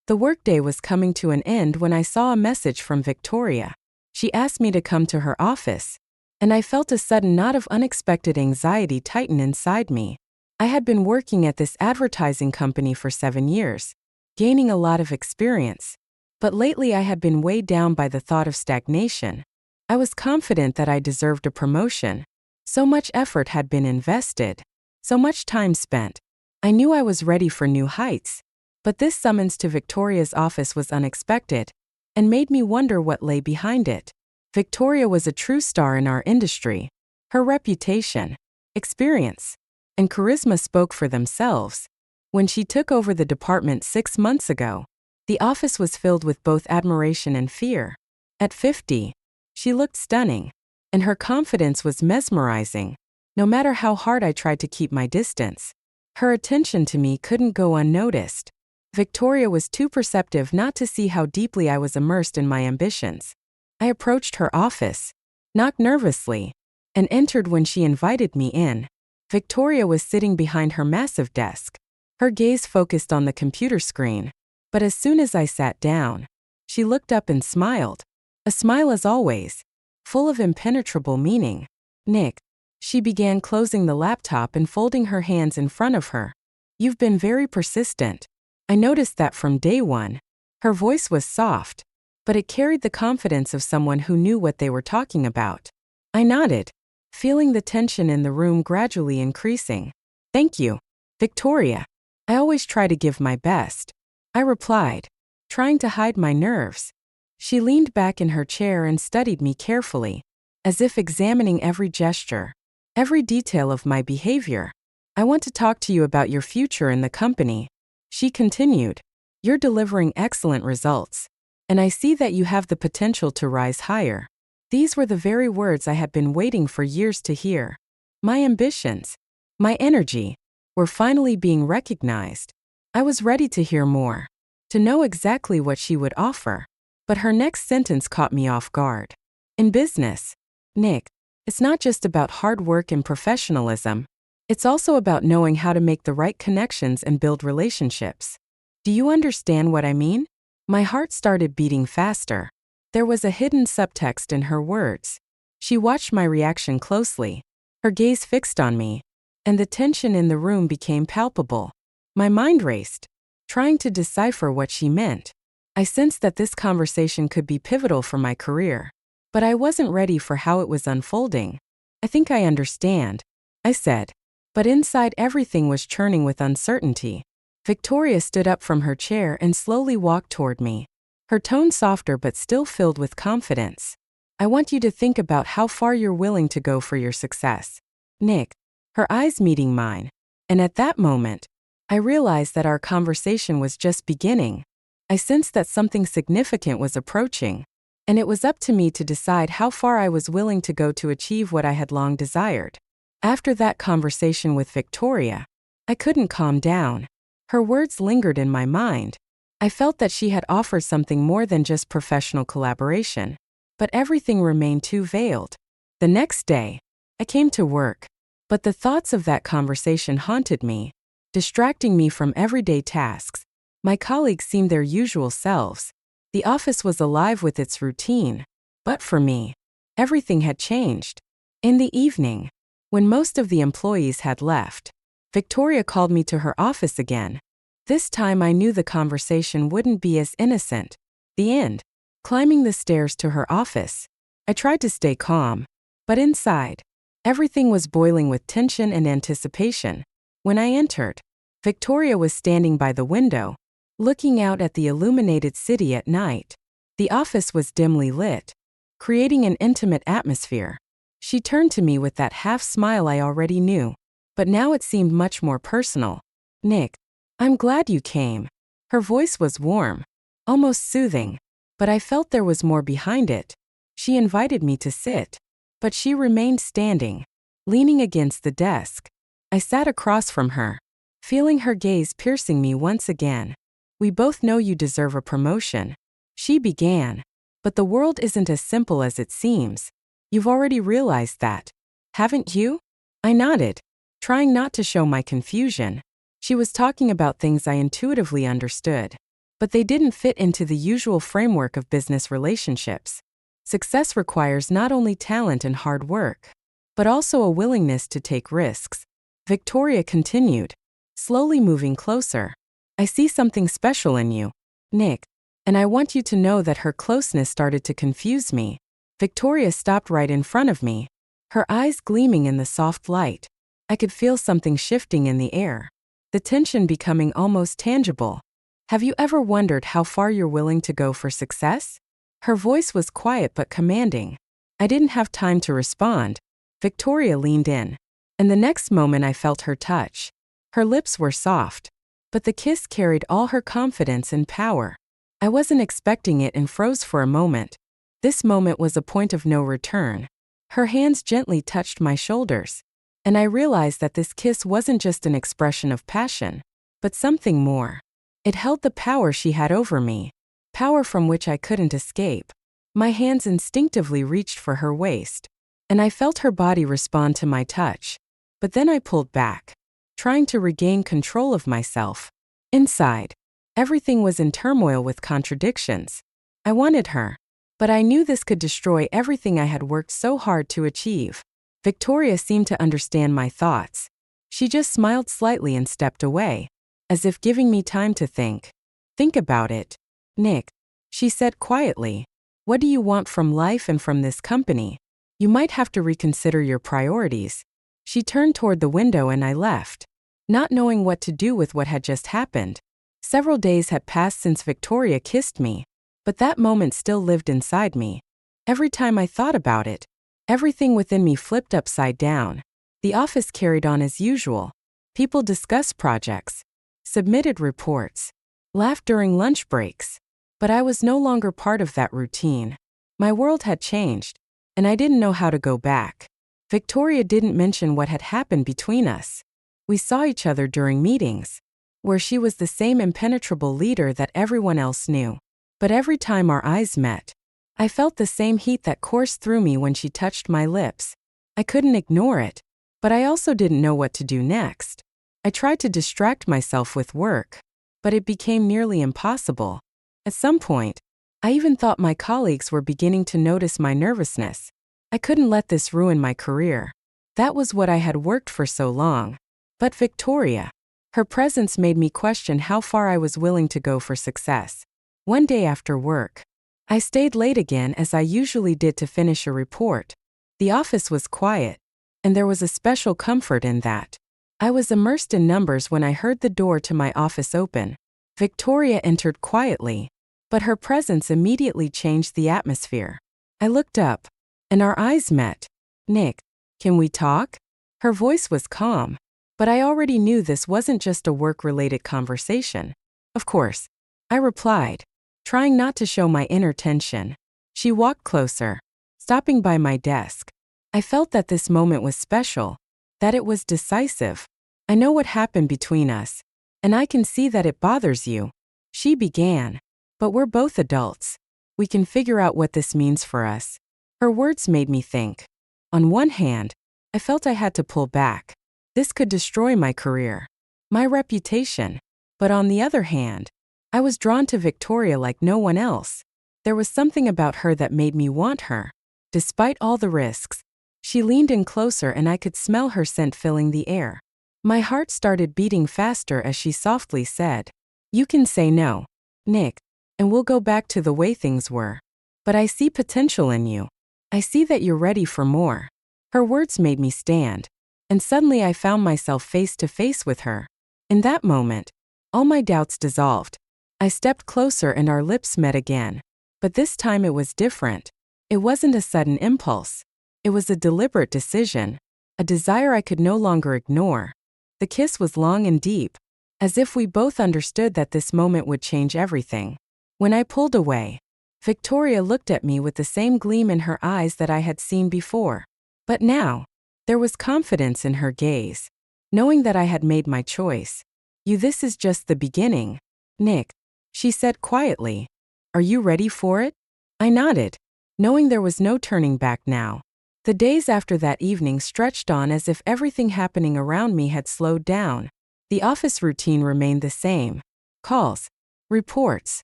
The workday was coming to an end when I saw a message from Victoria. She asked me to come to her office, and I felt a sudden knot of unexpected anxiety tighten inside me. I had been working at this advertising company for 7 years, gaining a lot of experience, but lately I had been weighed down by the thought of stagnation. I was confident that I deserved a promotion. So much effort had been invested, so much time spent. I knew I was ready for new heights, but this summons to Victoria's office was unexpected and made me wonder what lay behind it. Victoria was a true star in our industry. Her reputation, experience, and charisma spoke for themselves. When she took over the department 6 months ago, the office was filled with both admiration and fear. At 50, she looked stunning, and her confidence was mesmerizing. No matter how hard I tried to keep my distance, her attention to me couldn't go unnoticed. Victoria was too perceptive not to see how deeply I was immersed in my ambitions. I approached her office, knocked nervously, and entered when she invited me in. Victoria was sitting behind her massive desk, her gaze focused on the computer screen. But as soon as I sat down, she looked up and smiled. A smile as always, full of impenetrable meaning. "Nick," she began, closing the laptop and folding her hands in front of her. "You've been very persistent. I noticed that from day one." Her voice was soft, but it carried the confidence of someone who knew what they were talking about. I nodded, feeling the tension in the room gradually increasing. "Thank you, Victoria. I always try to give my best," I replied, trying to hide my nerves. She leaned back in her chair and studied me carefully, as if examining every gesture, every detail of my behavior. "I want to talk to you about your future in the company," she continued. "You're delivering excellent results, and I see that you have the potential to rise higher." These were the very words I had been waiting for years to hear. My ambitions, my energy, were finally being recognized. I was ready to hear more, to know exactly what she would offer. But her next sentence caught me off guard. "In business, Nick, it's not just about hard work and professionalism. It's also about knowing how to make the right connections and build relationships. Do you understand what I mean?" My heart started beating faster. There was a hidden subtext in her words. She watched my reaction closely, her gaze fixed on me, and the tension in the room became palpable. My mind raced, trying to decipher what she meant. I sensed that this conversation could be pivotal for my career, but I wasn't ready for how it was unfolding. "I think I understand," I said, but inside everything was churning with uncertainty. Victoria stood up from her chair and slowly walked toward me, her tone softer but still filled with confidence. "I want you to think about how far you're willing to go for your success, Nick." Her eyes meeting mine, and at that moment, I realized that our conversation was just beginning. I sensed that something significant was approaching, and it was up to me to decide how far I was willing to go to achieve what I had long desired. After that conversation with Victoria, I couldn't calm down. Her words lingered in my mind. I felt that she had offered something more than just professional collaboration, but everything remained too veiled. The next day, I came to work, but the thoughts of that conversation haunted me, distracting me from everyday tasks. My colleagues seemed their usual selves. The office was alive with its routine, but for me, everything had changed. In the evening, when most of the employees had left, Victoria called me to her office again. This time I knew the conversation wouldn't be as innocent. The end. Climbing the stairs to her office, I tried to stay calm, but inside, everything was boiling with tension and anticipation. When I entered, Victoria was standing by the window, looking out at the illuminated city at night. The office was dimly lit, creating an intimate atmosphere. She turned to me with that half smile I already knew, but now it seemed much more personal. "Nick, I'm glad you came." Her voice was warm, almost soothing, but I felt there was more behind it. She invited me to sit, but she remained standing, leaning against the desk. I sat across from her, feeling her gaze piercing me once again. "We both know you deserve a promotion," she began, "but the world isn't as simple as it seems. You've already realized that, haven't you?" I nodded, trying not to show my confusion. She was talking about things I intuitively understood. but they didn't fit into the usual framework of business relationships. Success requires not only talent and hard work, but also a willingness to take risks. Victoria continued, slowly moving closer. I see something special in you, Nick, and I want you to know that. Her closeness started to confuse me. Victoria stopped right in front of me, her eyes gleaming in the soft light. I could feel something shifting in the air, the tension becoming almost tangible. Have you ever wondered how far you're willing to go for success? Her voice was quiet but commanding. I didn't have time to respond. Victoria leaned in, and the next moment I felt her touch. Her lips were soft, but the kiss carried all her confidence and power. I wasn't expecting it and froze for a moment. This moment was a point of no return. Her hands gently touched my shoulders, and I realized that this kiss wasn't just an expression of passion, but something more. It held the power she had over me, power from which I couldn't escape. My hands instinctively reached for her waist, and I felt her body respond to my touch. But then I pulled back, trying to regain control of myself. Inside, everything was in turmoil with contradictions. I wanted her, but I knew this could destroy everything I had worked so hard to achieve. Victoria seemed to understand my thoughts. She just smiled slightly and stepped away, as if giving me time to think. Think about it, Nick, she said quietly. What do you want from life and from this company? You might have to reconsider your priorities. She turned toward the window and I left, not knowing what to do with what had just happened. Several days had passed since Victoria kissed me, but that moment still lived inside me. Every time I thought about it, everything within me flipped upside down. The office carried on as usual. People discussed projects, submitted reports, laughed during lunch breaks. But I was no longer part of that routine. My world had changed, and I didn't know how to go back. Victoria didn't mention what had happened between us. We saw each other during meetings, where she was the same impenetrable leader that everyone else knew. But every time our eyes met, I felt the same heat that coursed through me when she touched my lips. I couldn't ignore it, but I also didn't know what to do next. I tried to distract myself with work, but it became nearly impossible. At some point, I even thought my colleagues were beginning to notice my nervousness. I couldn't let this ruin my career. That was what I had worked for so long. But Victoria, her presence made me question how far I was willing to go for success. One day after work, I stayed late again as I usually did to finish a report. The office was quiet, and there was a special comfort in that. I was immersed in numbers when I heard the door to my office open. Victoria entered quietly, but her presence immediately changed the atmosphere. I looked up, and our eyes met. Nick, can we talk? Her voice was calm, but I already knew this wasn't just a work-related conversation. Of course, I replied, trying not to show my inner tension. She walked closer, stopping by my desk. I felt that this moment was special, that it was decisive. I know what happened between us, and I can see that it bothers you. She began. But we're both adults. We can figure out what this means for us. Her words made me think. On one hand, I felt I had to pull back. This could destroy my career, my reputation. But on the other hand, I was drawn to Victoria like no one else. There was something about her that made me want her. Despite all the risks, she leaned in closer and I could smell her scent filling the air. My heart started beating faster as she softly said, "You can say no, Nick, and we'll go back to the way things were. But I see potential in you. I see that you're ready for more." Her words made me stand, and suddenly I found myself face to face with her. In that moment, all my doubts dissolved. I stepped closer and our lips met again. But this time it was different. It wasn't a sudden impulse. It was a deliberate decision, a desire I could no longer ignore. The kiss was long and deep, as if we both understood that this moment would change everything. When I pulled away, Victoria looked at me with the same gleam in her eyes that I had seen before. But now, there was confidence in her gaze, knowing that I had made my choice. This is just the beginning, Nick," she said quietly. "Are you ready for it?" I nodded, knowing there was no turning back now. The days after that evening stretched on as if everything happening around me had slowed down. The office routine remained the same. Calls, reports,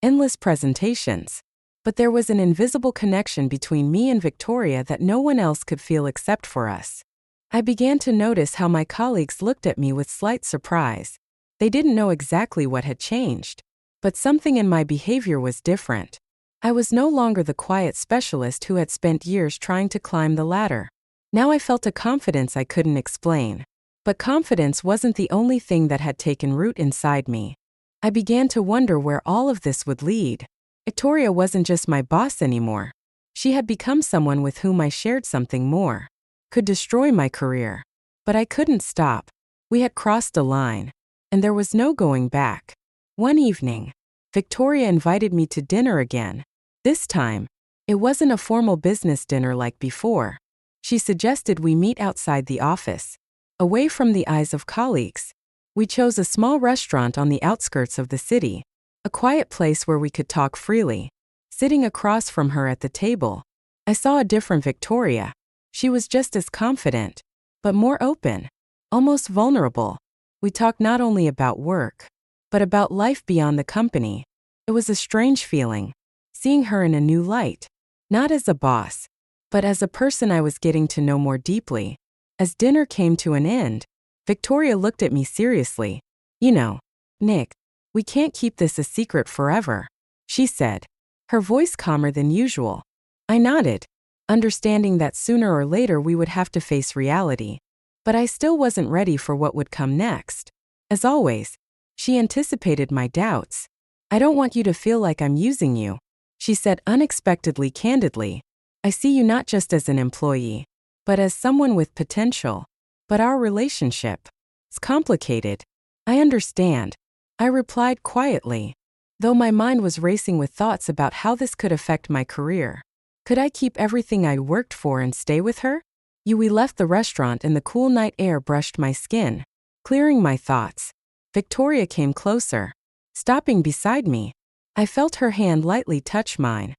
endless presentations. But there was an invisible connection between me and Victoria that no one else could feel except for us. I began to notice how my colleagues looked at me with slight surprise. They didn't know exactly what had changed, but something in my behavior was different. I was no longer the quiet specialist who had spent years trying to climb the ladder. Now I felt a confidence I couldn't explain. But confidence wasn't the only thing that had taken root inside me. I began to wonder where all of this would lead. Victoria wasn't just my boss anymore. She had become someone with whom I shared something more. Could destroy my career. But I couldn't stop. We had crossed a line. And there was no going back. One evening, Victoria invited me to dinner again. This time, it wasn't a formal business dinner like before. She suggested we meet outside the office, away from the eyes of colleagues. We chose a small restaurant on the outskirts of the city, a quiet place where we could talk freely. Sitting across from her at the table, I saw a different Victoria. She was just as confident, but more open, almost vulnerable. We talked not only about work, but about life beyond the company. It was a strange feeling, seeing her in a new light, not as a boss, but as a person I was getting to know more deeply. As dinner came to an end, Victoria looked at me seriously. "You know, Nick, we can't keep this a secret forever," she said, her voice calmer than usual. I nodded, understanding that sooner or later we would have to face reality. But I still wasn't ready for what would come next. As always, she anticipated my doubts. "I don't want you to feel like I'm using you," she said unexpectedly candidly. "I see you not just as an employee, but as someone with potential. But our relationship, it's complicated." "I understand," I replied quietly, though my mind was racing with thoughts about how this could affect my career. Could I keep everything I'd worked for and stay with her? We left the restaurant and the cool night air brushed my skin, clearing my thoughts. Victoria came closer, stopping beside me. I felt her hand lightly touch mine.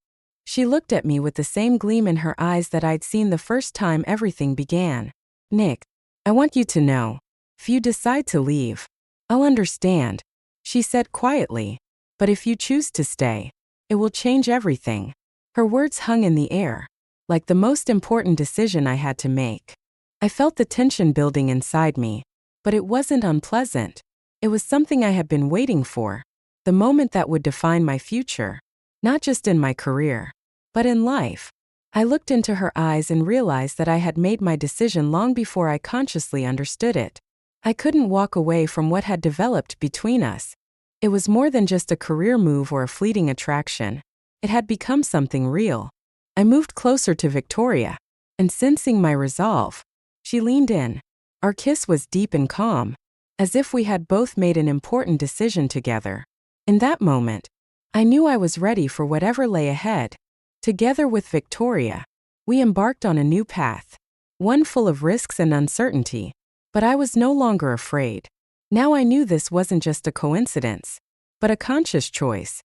She looked at me with the same gleam in her eyes that I'd seen the first time everything began. "Nick, I want you to know, if you decide to leave, I'll understand," she said quietly. "But if you choose to stay, it will change everything." Her words hung in the air, like the most important decision I had to make. I felt the tension building inside me, but it wasn't unpleasant. It was something I had been waiting for, the moment that would define my future, not just in my career, but in life. I looked into her eyes and realized that I had made my decision long before I consciously understood it. I couldn't walk away from what had developed between us. It was more than just a career move or a fleeting attraction. It had become something real. I moved closer to Victoria, and sensing my resolve, she leaned in. Our kiss was deep and calm, as if we had both made an important decision together. In that moment, I knew I was ready for whatever lay ahead. Together with Victoria, we embarked on a new path, one full of risks and uncertainty. But I was no longer afraid. Now I knew this wasn't just a coincidence, but a conscious choice.